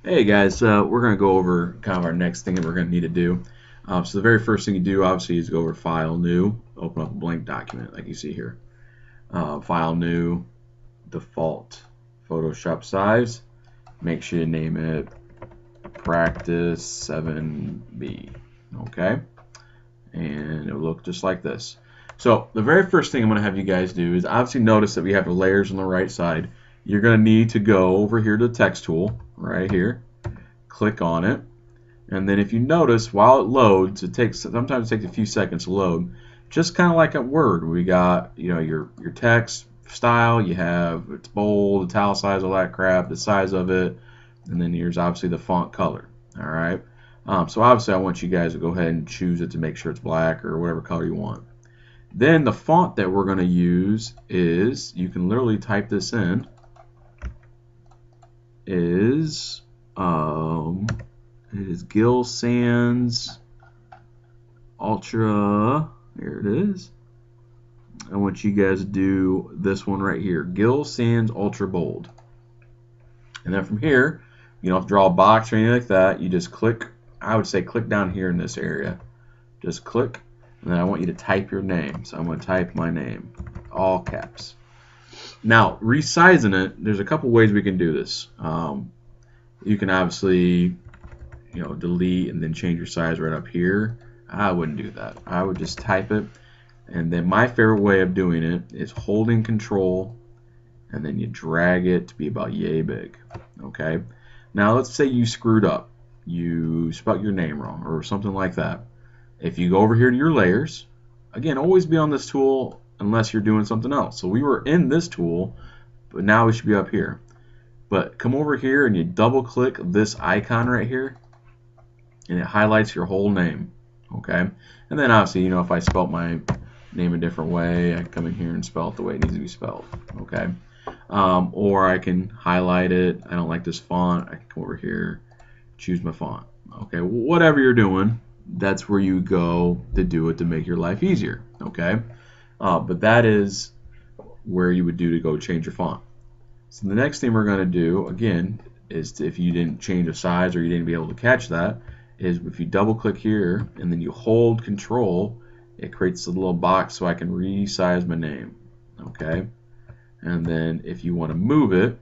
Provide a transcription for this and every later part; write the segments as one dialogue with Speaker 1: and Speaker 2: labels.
Speaker 1: Hey guys, we're going to go over kind of our next thing that we're going to need to do. So the very first thing you do obviously is go over File, New, open up a blank document like you see here. File, New, default Photoshop size. Make sure you name it Practice 7B. Okay, and it'll look just like this. So the very first thing I'm going to have you guys do is obviously notice that we have the layers on the right side. You're going to need to go over here to the text tool right here, click on it, and then if you notice while it loads, sometimes it takes a few seconds to load. Just kind of like at Word, we got your text style, you have it's bold, italicized, all that crap, the size of it, and then here's obviously the font color. All right. So obviously I want you guys to go ahead and choose it to make sure it's black or whatever color you want. Then the font that we're going to use is, you can literally type this in, is it is Gill Sans Ultra. Here it is. I want you guys to do this one right here, Gill Sans Ultra Bold. And then from here, you don't have to draw a box or anything like that. You just click, I would say click down here in this area. Just click, and then I want you to type your name. So I'm going to type my name, all caps. Now, resizing it, there's a couple ways we can do this. You can obviously, delete and then change your size right up here. I wouldn't do that. I would just type it, and then my favorite way of doing it is holding Control, and then you drag it to be about yay big. Okay. Now let's say you screwed up. You spelled your name wrong or something like that. If you go over here to your layers, again, always be on this tool unless you're doing something else. So we were in this tool, but now we should be up here. But come over here and you double click this icon right here, and it highlights your whole name. Okay. And then obviously, if I spelt my name a different way, I come in here and spell it the way it needs to be spelled. Okay. Or I can highlight it. I don't like this font. I can come over here, choose my font. Okay. Whatever you're doing, that's where you go to do it to make your life easier. Okay. But that is where you would do to go change your font. So the next thing we're going to do, again, is if you didn't change the size or you didn't be able to catch that, is if you double click here and then you hold Control, it creates a little box so I can resize my name. Okay. And then if you want to move it,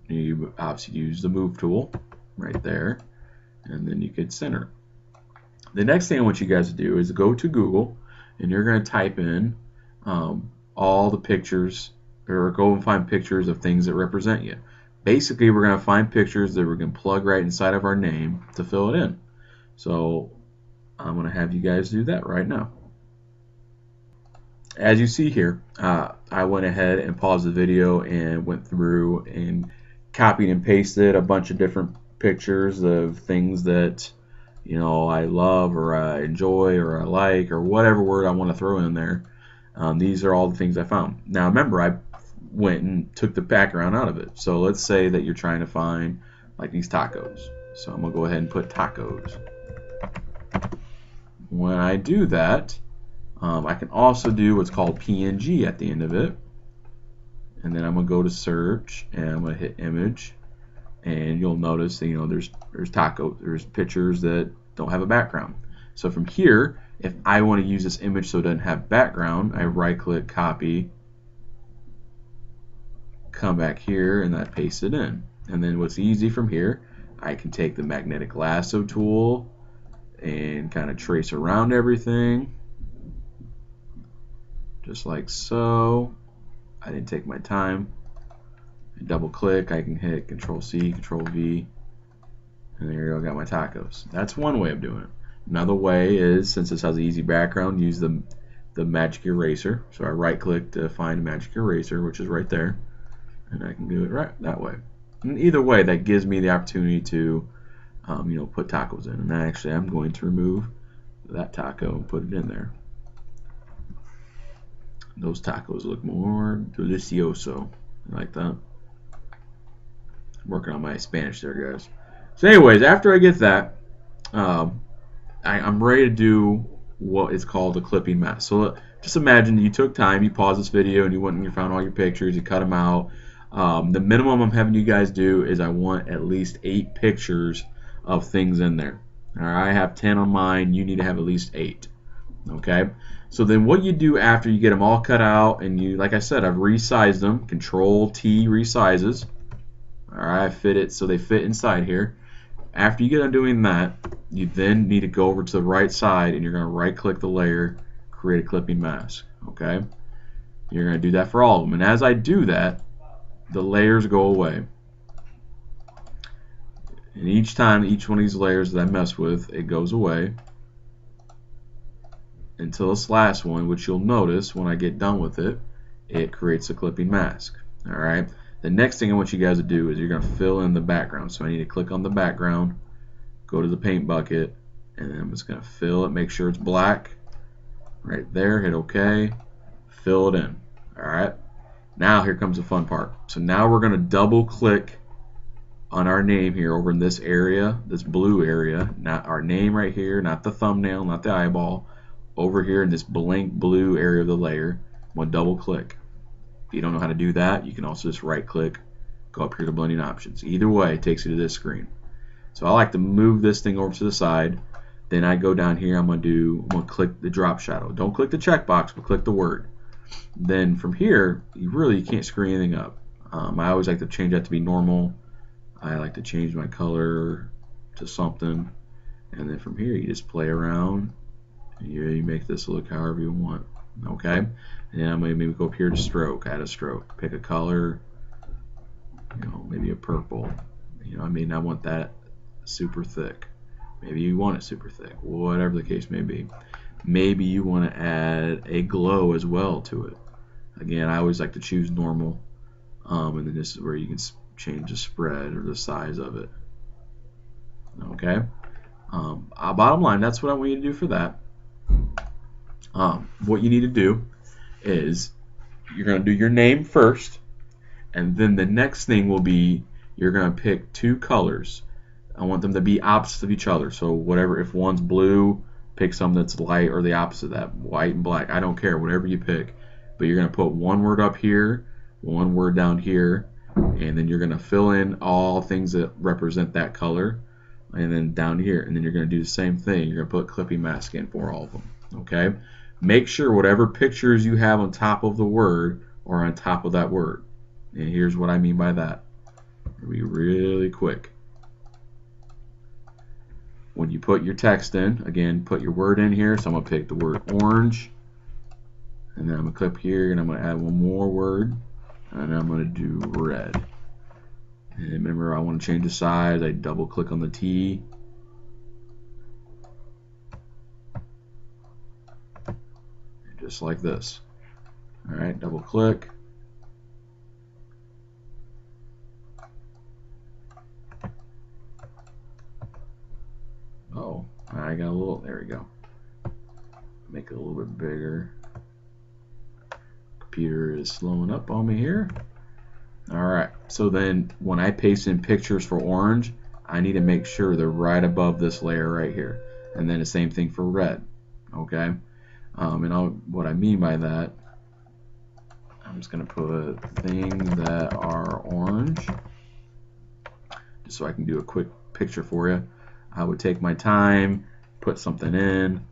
Speaker 1: you obviously use the move tool right there, and then you could center it. The next thing I want you guys to do is go to Google, and you're going to type in all the pictures, or go and find pictures of things that represent you. Basically, we're going to find pictures that we're going to plug right inside of our name to fill it in. So I'm going to have you guys do that right now. As you see here, I went ahead and paused the video and went through and copied and pasted a bunch of different pictures of things that I love or I enjoy or I like or whatever word I want to throw in there. These are all the things I found. Now remember, I went and took the background out of it. So let's say that you're trying to find like these tacos. So I'm going to go ahead and put tacos. When I do that, I can also do what's called PNG at the end of it. And then I'm going to go to search and I'm going to hit image. And you'll notice that there's pictures that don't have a background. So from here, if I want to use this image so it doesn't have background, I right click, copy, come back here, and I paste it in. And then what's easy from here, I can take the magnetic lasso tool and kind of trace around everything just like so. I didn't take my time. Double click, I can hit Control C, Control V, and there you go, got my tacos. That's one way of doing it. Another way is, since this has an easy background, use the magic eraser. So I right click to find magic eraser, which is right there, and I can do it right that way. And either way, that gives me the opportunity to put tacos in. And actually I'm going to remove that taco and put it in there. Those tacos look more delicioso. I like that. Working on my Spanish there, guys. So anyways, after I get that, I'm ready to do what is called a clipping mask. So just imagine you took time, you paused this video, and you went and you found all your pictures, you cut them out. The minimum I'm having you guys do is I want at least 8 pictures of things in there. All right, I have 10 on mine. You need to have at least 8. Okay. So then what you do after you get them all cut out, and you, like I said, I've resized them. Control T resizes. All right, fit it so they fit inside here. After you get done doing that, you then need to go over to the right side, and you're going to right click the layer, create a clipping mask. Okay. You're going to do that for all of them. And as I do that, the layers go away. And each time, each one of these layers that I mess with, it goes away until this last one, which you'll notice when I get done with it, it creates a clipping mask. Alright. The next thing I want you guys to do is you're going to fill in the background. So I need to click on the background, go to the paint bucket, and then I'm just going to fill it, make sure it's black. Right there, hit OK, fill it in. Alright. Now here comes the fun part. So now we're going to double click on our name here over in this area, this blue area, not our name right here, not the thumbnail, not the eyeball, over here in this blank blue area of the layer. I'm going to double click. If you don't know how to do that, you can also just right click, go up here to blending options. Either way, it takes you to this screen. So I like to move this thing over to the side. Then I go down here, I'm going to click the drop shadow. Don't click the checkbox, but click the word. Then from here, you can't screw anything up. I always like to change that to be normal. I like to change my color to something. And then from here, you just play around. And you make this look however you want. Okay? And then I'm going to maybe go up here to stroke, add a stroke. Pick a color, maybe a purple. I want that super thick. Maybe you want it super thick, whatever the case may be. Maybe you want to add a glow as well to it. Again, I always like to choose normal, and then this is where you can change the spread or the size of it. Okay. Bottom line, that's what I want you to do for that. What you need to do is you're going to do your name first, and then the next thing will be you're going to pick 2 colors. I want them to be opposite of each other. So whatever, if one's blue, pick something that's light, or the opposite of that, white and black. I don't care, whatever you pick. But you're going to put one word up here, one word down here, and then you're going to fill in all things that represent that color, and then down here. And then you're going to do the same thing. You're going to put clipping mask in for all of them. Okay? Make sure whatever pictures you have on top of the word are on top of that word. And here's what I mean by that. It'll be really quick. When you put your text in, again, put your word in here. So I'm going to pick the word orange. And then I'm going to click here, and I'm going to add one more word. And I'm going to do red. And remember, I want to change the size. I double click on the T. Just like this. Alright, double click. Oh, I got a little, there we go. Make it a little bit bigger. Computer is slowing up on me here. Alright, so then when I paste in pictures for orange, I need to make sure they're right above this layer right here. And then the same thing for red. Okay? What I mean by that, I'm just going to put things that are orange, just so I can do a quick picture for you. I would take my time, put something in,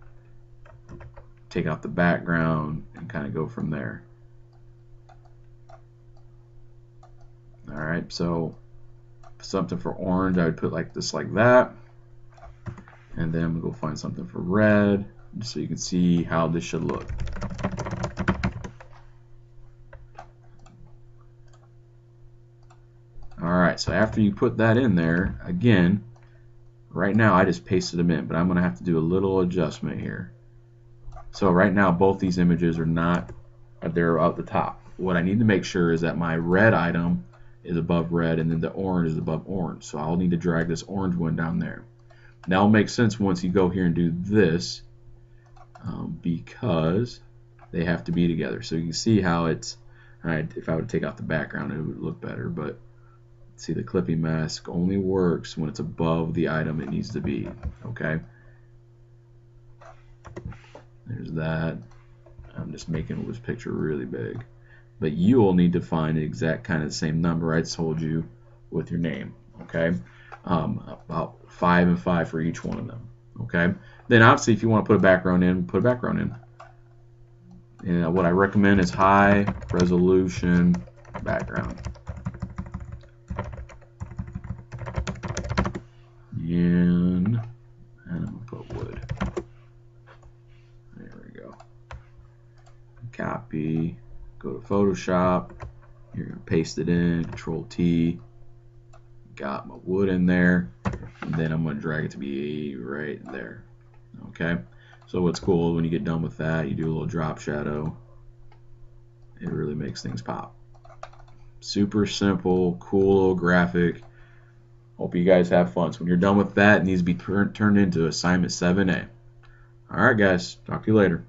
Speaker 1: take out the background, and kind of go from there. Alright, so something for orange, I would put like this, like that. And then I'm going to go find something for red, just so you can see how this should look. Alright, so after you put that in there, again, right now I just pasted them in, but I'm going to have to do a little adjustment here. So right now both these images are not, they're at the top. What I need to make sure is that my red item is above red, and then the orange is above orange. So I'll need to drag this orange one down there. Now it'll make sense once you go here and do this, because they have to be together. So you can see how it's, if I would take out the background, it would look better, but see, the clipping mask only works when it's above the item it needs to be. Okay, there's that. I'm just making this picture really big. but you will need to find the exact kind of the same number I told you with your name. Okay, about 5 and 5 for each one of them. Okay, then obviously if you want to put a background in, put a background in. And what I recommend is high resolution background. And I'm gonna put wood. There we go. Copy. Go to Photoshop. You're gonna paste it in. Control T. Got my wood in there, and then I'm gonna drag it to be right there. Okay. So what's cool when you get done with that, you do a little drop shadow. It really makes things pop. Super simple, cool little graphic. Hope you guys have fun. So when you're done with that, it needs to be turned into assignment 7A. All right, guys. Talk to you later.